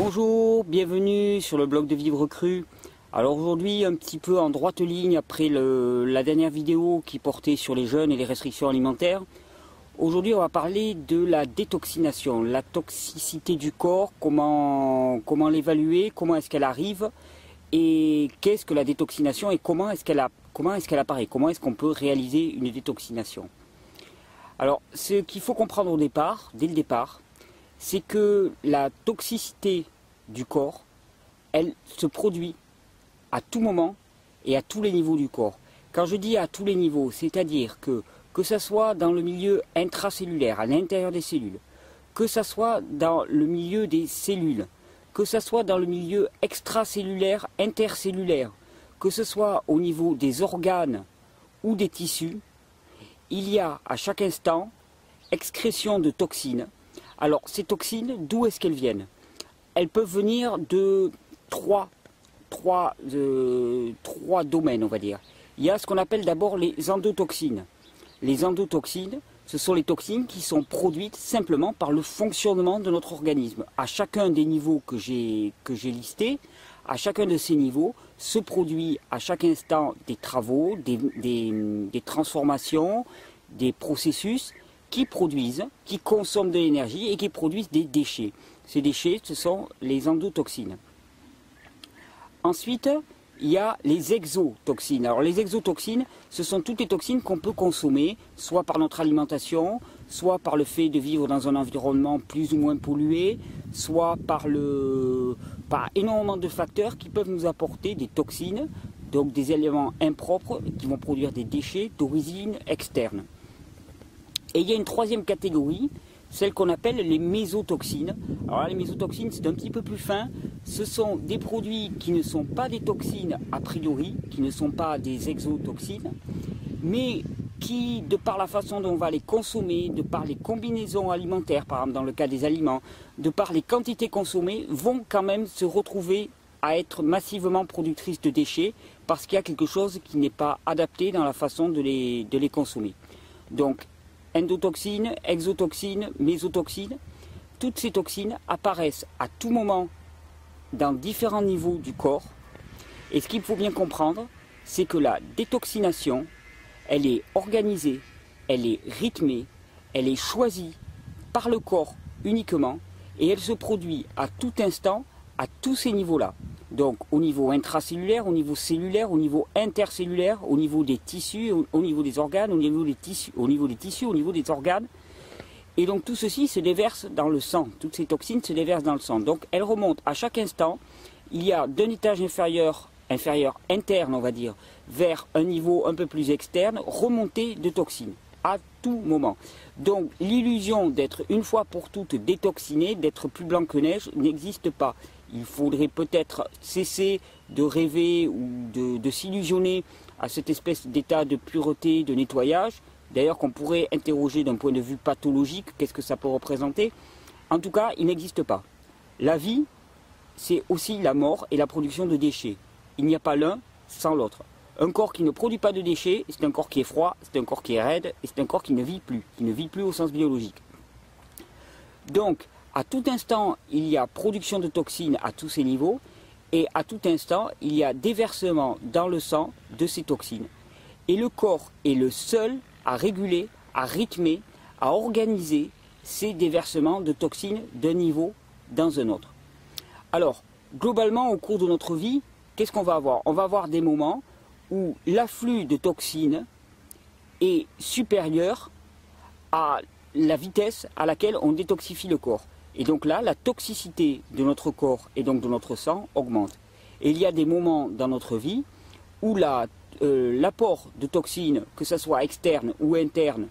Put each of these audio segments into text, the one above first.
Bonjour, bienvenue sur le blog de Vivre Cru. Alors aujourd'hui, un petit peu en droite ligne après la dernière vidéo qui portait sur les jeûnes et les restrictions alimentaires. Aujourd'hui, on va parler de la détoxination, la toxicité du corps, comment l'évaluer, comment est-ce qu'elle arrive et qu'est-ce que la détoxination et comment est-ce qu'elle apparaît, comment est-ce qu'on peut réaliser une détoxination. Alors, ce qu'il faut comprendre au départ, dès le départ, c'est que la toxicité du corps, elle se produit à tout moment et à tous les niveaux du corps. Quand je dis à tous les niveaux, c'est-à-dire que ce soit dans le milieu intracellulaire, à l'intérieur des cellules, que ce soit dans le milieu des cellules, que ce soit dans le milieu extracellulaire, intercellulaire, que ce soit au niveau des organes ou des tissus, il y a à chaque instant excrétion de toxines. Alors ces toxines, d'où est-ce qu'elles viennent? Elles peuvent venir de trois domaines, on va dire. Il y a ce qu'on appelle d'abord les endotoxines. Les endotoxines, ce sont les toxines qui sont produites simplement par le fonctionnement de notre organisme. À chacun des niveaux que j'ai listés, à chacun de ces niveaux, se produit à chaque instant des travaux, des transformations, des processus qui consomment de l'énergie et qui produisent des déchets. Ces déchets, ce sont les endotoxines. Ensuite, il y a les exotoxines. Alors les exotoxines, ce sont toutes les toxines qu'on peut consommer, soit par notre alimentation, soit par le fait de vivre dans un environnement plus ou moins pollué, soit par énormément de facteurs qui peuvent nous apporter des toxines, donc des éléments impropres qui vont produire des déchets d'origine externe. Et il y a une troisième catégorie, celle qu'on appelle les mésotoxines. Alors là, les mésotoxines, c'est un petit peu plus fin. Ce sont des produits qui ne sont pas des toxines a priori, qui ne sont pas des exotoxines, mais qui, de par la façon dont on va les consommer, de par les combinaisons alimentaires, par exemple dans le cas des aliments, de par les quantités consommées, vont quand même se retrouver à être massivement productrices de déchets, parce qu'il y a quelque chose qui n'est pas adapté dans la façon de les consommer. Donc, endotoxines, exotoxines, mésotoxines, toutes ces toxines apparaissent à tout moment dans différents niveaux du corps. Et ce qu'il faut bien comprendre, c'est que la détoxination, elle est organisée, elle est rythmée, elle est choisie par le corps uniquement et elle se produit à tout instant à tous ces niveaux-là. Donc au niveau intracellulaire, au niveau cellulaire, au niveau intercellulaire, au niveau des tissus, au niveau des organes, au niveau des tissus, au niveau des organes. Et donc tout ceci se déverse dans le sang. Toutes ces toxines se déversent dans le sang. Donc elles remontent à chaque instant. Il y a d'un étage inférieur interne, on va dire, vers un niveau un peu plus externe, remontée de toxines à tout moment. Donc l'illusion d'être une fois pour toutes détoxiné, d'être plus blanc que neige, n'existe pas. Il faudrait peut-être cesser de rêver ou de s'illusionner à cette espèce d'état de pureté, de nettoyage. D'ailleurs qu'on pourrait interroger d'un point de vue pathologique, qu'est-ce que ça peut représenter. En tout cas, il n'existe pas. La vie, c'est aussi la mort et la production de déchets. Il n'y a pas l'un sans l'autre. Un corps qui ne produit pas de déchets, c'est un corps qui est froid, c'est un corps qui est raide, et c'est un corps qui ne vit plus au sens biologique. Donc, à tout instant, il y a production de toxines à tous ces niveaux, et à tout instant, il y a déversement dans le sang de ces toxines. Et le corps est le seul à réguler, à rythmer, à organiser ces déversements de toxines d'un niveau dans un autre. Alors, globalement, au cours de notre vie, qu'est-ce qu'on va avoir? On va avoir des moments où l'afflux de toxines est supérieur à la vitesse à laquelle on détoxifie le corps. Et donc là, la toxicité de notre corps et donc de notre sang augmente. Et il y a des moments dans notre vie où l'apport de toxines, que ce soit externe ou interne,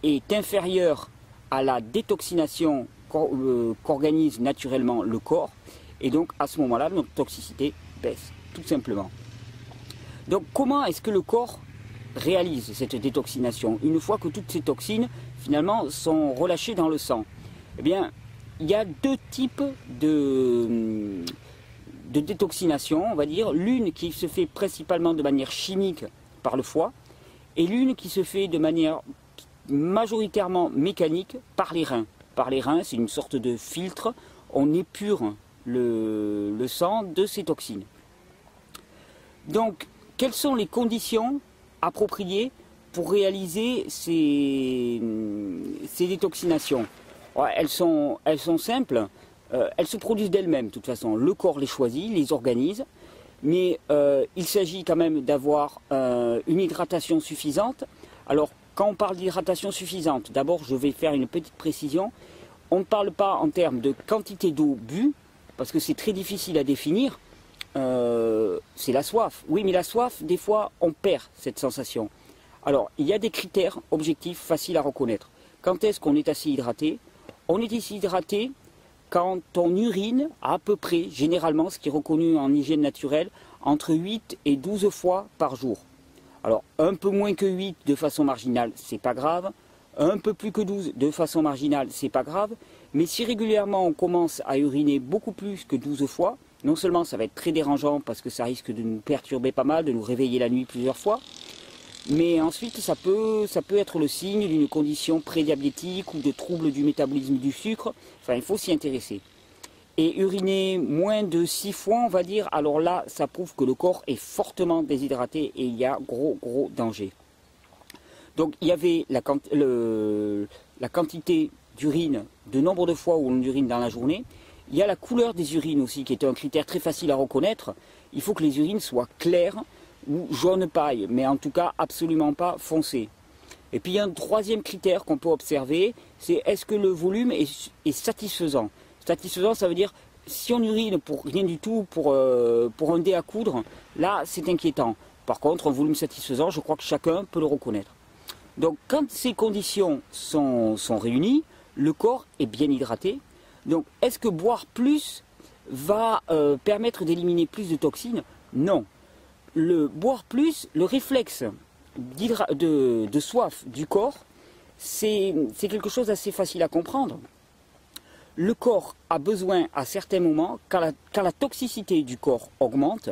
est inférieur à la détoxination qu'organise naturellement le corps. Et donc à ce moment-là, notre toxicité baisse, tout simplement. Donc comment est-ce que le corps réalise cette détoxination une fois que toutes ces toxines finalement sont relâchées dans le sang? Eh bien, il y a deux types de détoxination, on va dire. L'une qui se fait principalement de manière chimique par le foie et l'une qui se fait de manière majoritairement mécanique par les reins. Par les reins, c'est une sorte de filtre, on épure le sang de ces toxines. Donc, quelles sont les conditions appropriées pour réaliser ces détoxinations? Ouais, elles sont simples, elles se produisent d'elles-mêmes de toute façon. Le corps les choisit, les organise, mais il s'agit quand même d'avoir une hydratation suffisante. Alors, quand on parle d'hydratation suffisante, d'abord je vais faire une petite précision. On ne parle pas en termes de quantité d'eau bue, parce que c'est très difficile à définir. C'est la soif. Oui, mais la soif, des fois, on perd cette sensation. Alors, il y a des critères objectifs faciles à reconnaître. Quand est-ce qu'on est assez hydraté? On est assez hydraté quand on urine à peu près, généralement, ce qui est reconnu en hygiène naturelle, entre 8 et 12 fois par jour. Alors, un peu moins que 8 de façon marginale, c'est pas grave. Un peu plus que 12 de façon marginale, c'est pas grave. Mais si régulièrement on commence à uriner beaucoup plus que 12 fois, non seulement ça va être très dérangeant parce que ça risque de nous perturber pas mal, de nous réveiller la nuit plusieurs fois, mais ensuite ça peut être le signe d'une condition prédiabétique ou de troubles du métabolisme du sucre. Enfin, il faut s'y intéresser. Et uriner moins de 6 fois, on va dire, alors là, ça prouve que le corps est fortement déshydraté et il y a gros danger. Donc il y avait la quantité d'urine, de nombre de fois où on urine dans la journée. Il y a la couleur des urines aussi, qui est un critère très facile à reconnaître. Il faut que les urines soient claires ou jaune paille, mais en tout cas absolument pas foncées. Et puis il y a un troisième critère qu'on peut observer, c'est est-ce que le volume est satisfaisant. Satisfaisant, ça veut dire si on urine pour rien du tout, pour un dé à coudre, là c'est inquiétant. Par contre, un volume satisfaisant, je crois que chacun peut le reconnaître. Donc quand ces conditions sont réunies, le corps est bien hydraté. Donc est-ce que boire plus va permettre d'éliminer plus de toxines? Non. Le boire plus, le réflexe de soif du corps, c'est quelque chose d'assez facile à comprendre. Le corps a besoin à certains moments, quand la toxicité du corps augmente,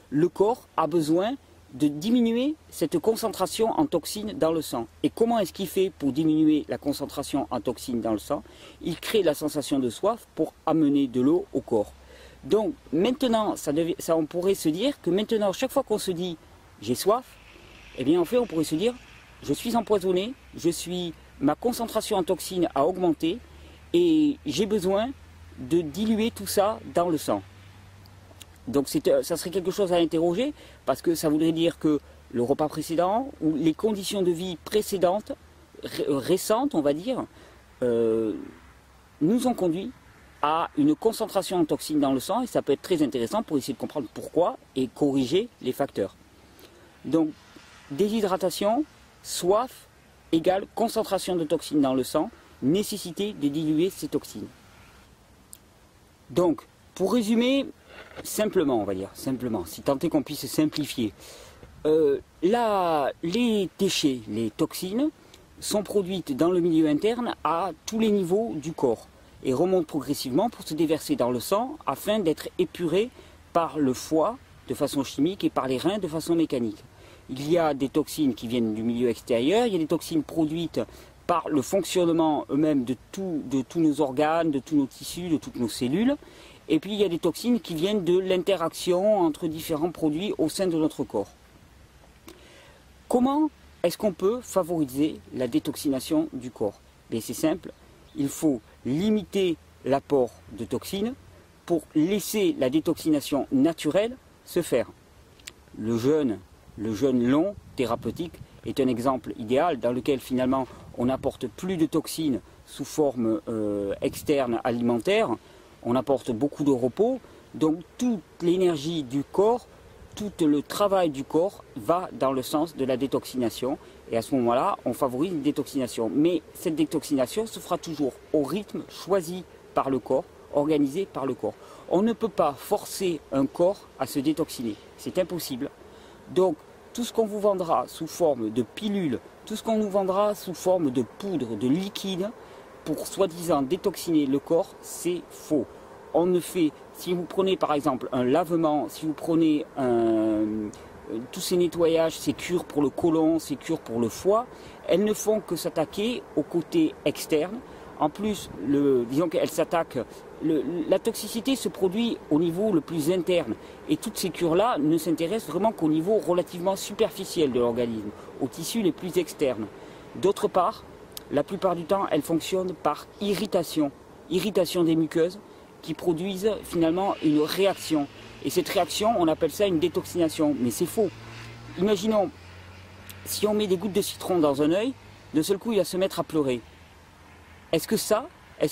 le corps a besoin de diminuer cette concentration en toxines dans le sang. Et comment est-ce qu'il fait pour diminuer la concentration en toxines dans le sang? Il crée la sensation de soif pour amener de l'eau au corps. Donc maintenant, on pourrait se dire que maintenant, chaque fois qu'on se dit j'ai soif, eh bien en fait on pourrait se dire je suis empoisonné, ma concentration en toxines a augmenté et j'ai besoin de diluer tout ça dans le sang. Donc ça serait quelque chose à interroger, parce que ça voudrait dire que le repas précédent ou les conditions de vie précédentes, récentes on va dire, nous ont conduit à une concentration en toxines dans le sang, et ça peut être très intéressant pour essayer de comprendre pourquoi et corriger les facteurs. Donc déshydratation, soif égale concentration de toxines dans le sang, nécessité de diluer ces toxines. Donc pour résumer, simplement, on va dire, simplement, si tant est qu'on puisse simplifier, les déchets, les toxines, sont produites dans le milieu interne à tous les niveaux du corps et remontent progressivement pour se déverser dans le sang afin d'être épurées par le foie de façon chimique et par les reins de façon mécanique. Il y a des toxines qui viennent du milieu extérieur, il y a des toxines produites par le fonctionnement eux-mêmes de tous nos organes, de tous nos tissus, de toutes nos cellules. Et puis il y a des toxines qui viennent de l'interaction entre différents produits au sein de notre corps. Comment est-ce qu'on peut favoriser la détoxination du corps? C'est simple, il faut limiter l'apport de toxines pour laisser la détoxination naturelle se faire. Le jeûne long, thérapeutique, est un exemple idéal dans lequel finalement on n'apporte plus de toxines sous forme externe alimentaire. On apporte beaucoup de repos, donc toute l'énergie du corps, tout le travail du corps va dans le sens de la détoxination. Et à ce moment-là, on favorise une détoxination. Mais cette détoxination se fera toujours au rythme choisi par le corps, organisé par le corps. On ne peut pas forcer un corps à se détoxiner, c'est impossible. Donc tout ce qu'on vous vendra sous forme de pilules, tout ce qu'on nous vendra sous forme de poudre, de liquide, pour soi-disant détoxiner le corps, c'est faux. On ne fait, si vous prenez par exemple un lavement, si vous prenez tous ces nettoyages, ces cures pour le côlon, ces cures pour le foie, elles ne font que s'attaquer au côté externe. En plus, disons qu'elles s'attaquent La toxicité se produit au niveau le plus interne. Et toutes ces cures-là ne s'intéressent vraiment qu'au niveau relativement superficiel de l'organisme, aux tissus les plus externes. D'autre part, la plupart du temps, elles fonctionnent par irritation. Irritation des muqueuses qui produisent finalement une réaction. Et cette réaction, on appelle ça une détoxination. Mais c'est faux. Imaginons, si on met des gouttes de citron dans un œil, d'un seul coup, il va se mettre à pleurer. Est-ce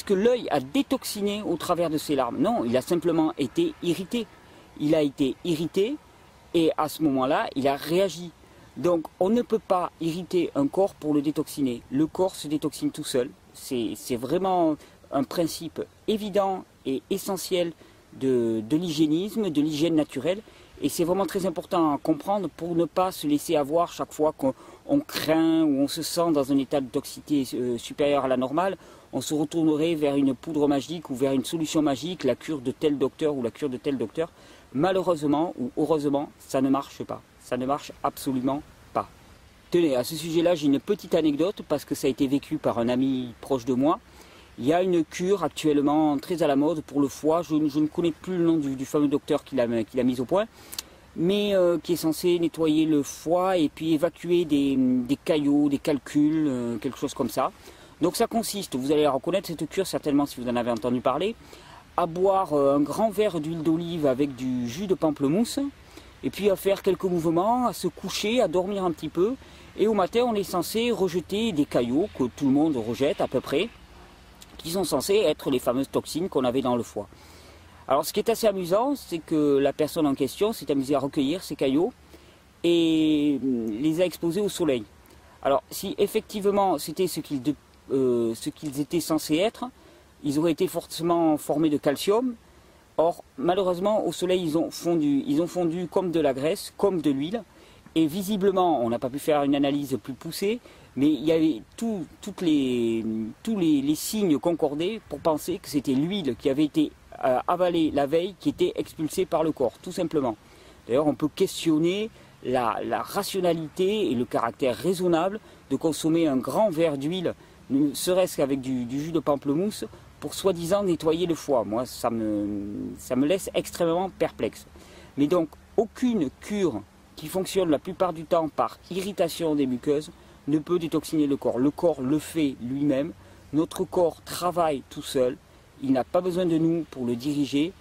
que l'œil a détoxiné au travers de ses larmes? Non, il a simplement été irrité. Il a été irrité et à ce moment-là, il a réagi. Donc, on ne peut pas irriter un corps pour le détoxiner. Le corps se détoxine tout seul. C'est vraiment un principe évident et essentiel de l'hygiénisme, de l'hygiène naturelle. Et c'est vraiment très important à comprendre pour ne pas se laisser avoir chaque fois qu'on craint ou on se sent dans un état de toxicité supérieur à la normale. On se retournerait vers une poudre magique ou vers une solution magique, la cure de tel docteur ou la cure de tel docteur. Malheureusement ou heureusement, ça ne marche pas. Ça ne marche absolument pas. Tenez, à ce sujet-là, j'ai une petite anecdote parce que ça a été vécu par un ami proche de moi. Il y a une cure actuellement très à la mode pour le foie. Je ne connais plus le nom du fameux docteur qui l'a mis au point, mais qui est censé nettoyer le foie et puis évacuer des caillots, des calculs, quelque chose comme ça. Donc ça consiste, vous allez la reconnaître cette cure certainement si vous en avez entendu parler, à boire un grand verre d'huile d'olive avec du jus de pamplemousse, et puis à faire quelques mouvements, à se coucher, à dormir un petit peu, et au matin on est censé rejeter des caillots que tout le monde rejette à peu près, qui sont censés être les fameuses toxines qu'on avait dans le foie. Alors ce qui est assez amusant, c'est que la personne en question s'est amusée à recueillir ces caillots et les a exposés au soleil. Alors si effectivement c'était ce qu'ils étaient censés être, ils auraient été forcément formés de calcium. Or malheureusement au soleil ils ont fondu comme de la graisse, comme de l'huile. Et visiblement, on n'a pas pu faire une analyse plus poussée, mais il y avait tous les signes concordés pour penser que c'était l'huile qui avait été avalée la veille qui était expulsée par le corps, tout simplement. D'ailleurs, on peut questionner la rationalité et le caractère raisonnable de consommer un grand verre d'huile, ne serait-ce qu'avec du jus de pamplemousse, pour soi-disant nettoyer le foie. Moi, ça me laisse extrêmement perplexe. Mais donc, aucune cure qui fonctionne la plupart du temps par irritation des muqueuses, ne peut détoxiner le corps. Le corps le fait lui-même. Notre corps travaille tout seul. Il n'a pas besoin de nous pour le diriger.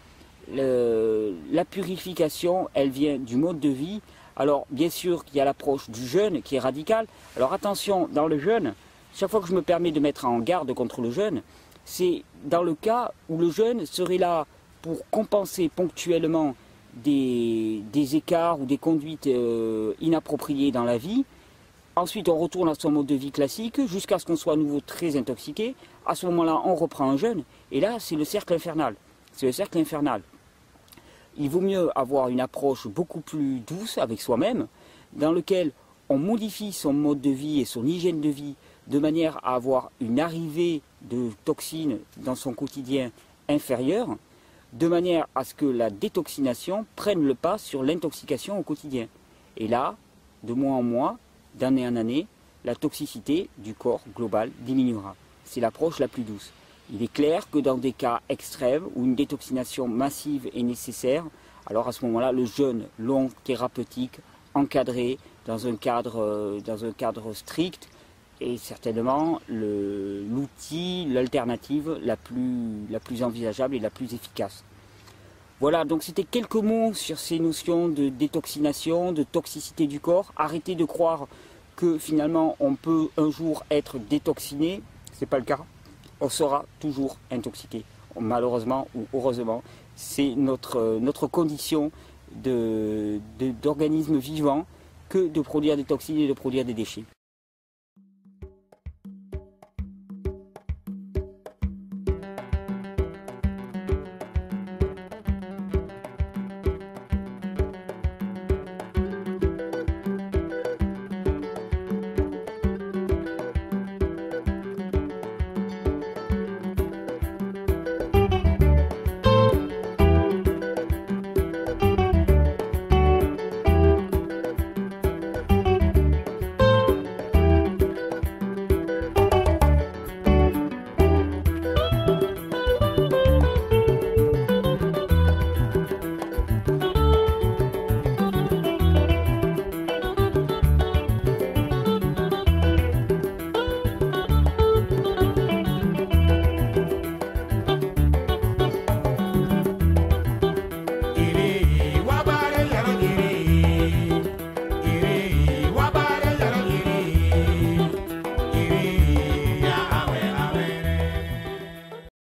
La purification, elle vient du mode de vie. Alors, bien sûr qu'il y a l'approche du jeûne qui est radicale. Alors attention, dans le jeûne, chaque fois que je me permets de mettre en garde contre le jeûne, c'est dans le cas où le jeûne serait là pour compenser ponctuellement des écarts ou des conduites inappropriées dans la vie. Ensuite, on retourne à son mode de vie classique jusqu'à ce qu'on soit à nouveau très intoxiqué. À ce moment-là, on reprend un jeûne. Et là, c'est le cercle infernal. C'est le cercle infernal. Il vaut mieux avoir une approche beaucoup plus douce avec soi-même, dans lequel on modifie son mode de vie et son hygiène de vie de manière à avoir une arrivée de toxines dans son quotidien inférieure, de manière à ce que la détoxination prenne le pas sur l'intoxication au quotidien. Et là, de mois en mois, d'année en année, la toxicité du corps global diminuera. C'est l'approche la plus douce. Il est clair que dans des cas extrêmes où une détoxination massive est nécessaire, alors à ce moment-là, le jeûne long thérapeutique, encadré, dans un cadre strict, est certainement l'outil, l'alternative la plus envisageable et la plus efficace. Voilà, donc c'était quelques mots sur ces notions de détoxination, de toxicité du corps. Arrêtez de croire que finalement on peut un jour être détoxiné, ce n'est pas le cas. On sera toujours intoxiqué, malheureusement ou heureusement. C'est notre condition d'organisme vivant que de produire des toxines et de produire des déchets.